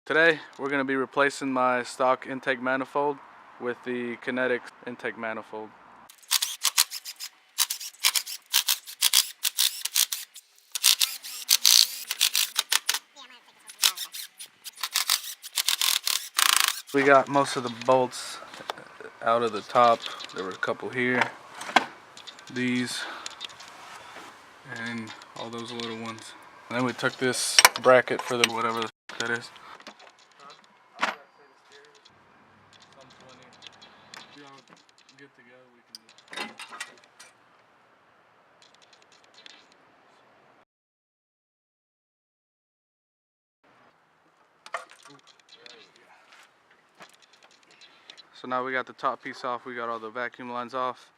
Today we're going to be replacing my stock intake manifold with the Kinetix intake manifold. We got most of the bolts out of the top. There were a couple here, these, and all those little ones. And then we took this bracket for the whatever that is. Get together, we can do. So now we got the top piece off, we got all the vacuum lines off.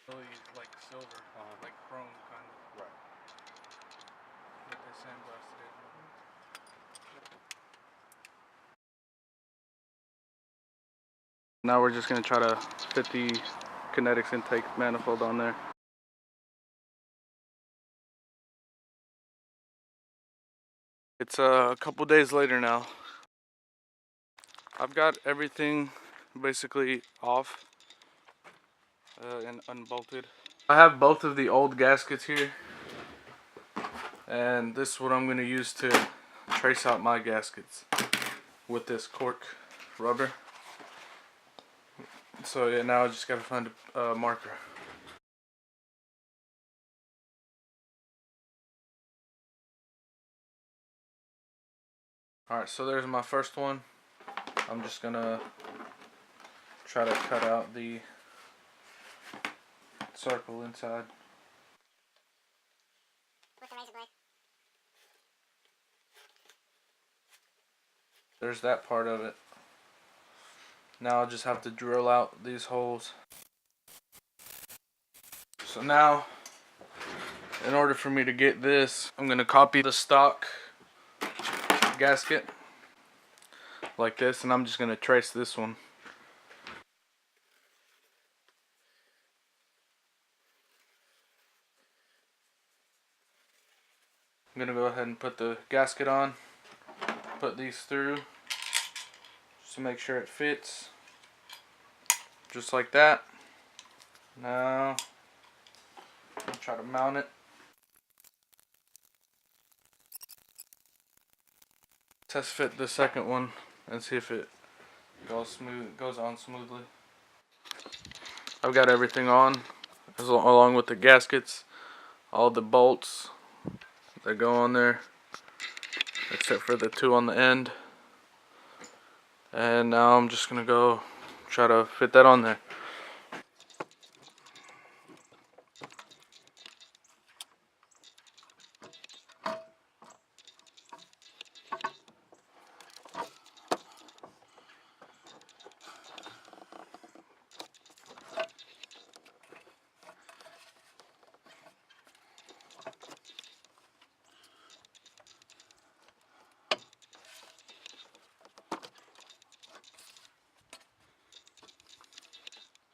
Really like silver, like chrome kind of. Right. But they sandblasted it. Now we're just going to try to fit the Kinetix intake manifold on there. It's a couple days later now. I've got everything basically off and unbolted. I have both of the old gaskets here, and this is what I'm going to use to trace out my gaskets with this cork rubber. So yeah, now I just gotta find a marker. Alright, so there's my first one. I'm just gonna try to cut out the circle inside. With the razor blade. There's that part of it. Now I'll just have to drill out these holes. So now, in order for me to get this, I'm going to copy the stock gasket like this, and I'm just going to trace this one. I'm going to go ahead and put the gasket on, put these through, just to make sure it fits, just like that. Now, I'll try to mount it. Test fit the second one and see if it goes on smoothly. I've got everything on, along with the gaskets, all the bolts that go on there, except for the two on the end. And now I'm just gonna go try to fit that on there.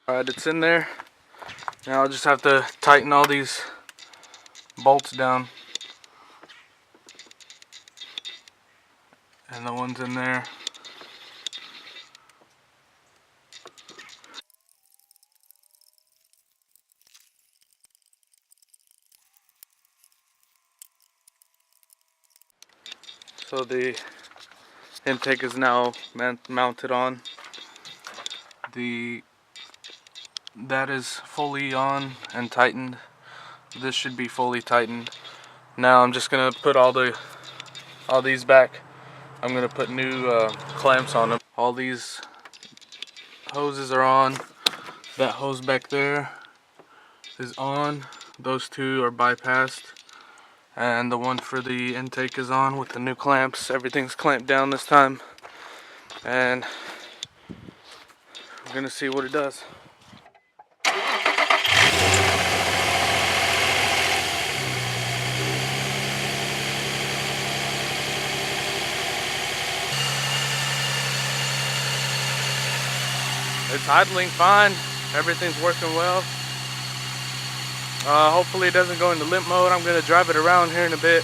Alright, it's in there. Now I'll just have to tighten all these bolts down. And the ones in there. So the intake is now mounted on. That is fully on and tightened. This should be fully tightened. Now I'm just gonna put all these back. I'm gonna put new clamps on them. All these hoses are on. That hose back there is on. Those two are bypassed. And the one for the intake is on with the new clamps. Everything's clamped down this time. And we're gonna see what it does. It's idling fine. Everything's working well. Hopefully it doesn't go into limp mode. I'm going to drive it around here in a bit.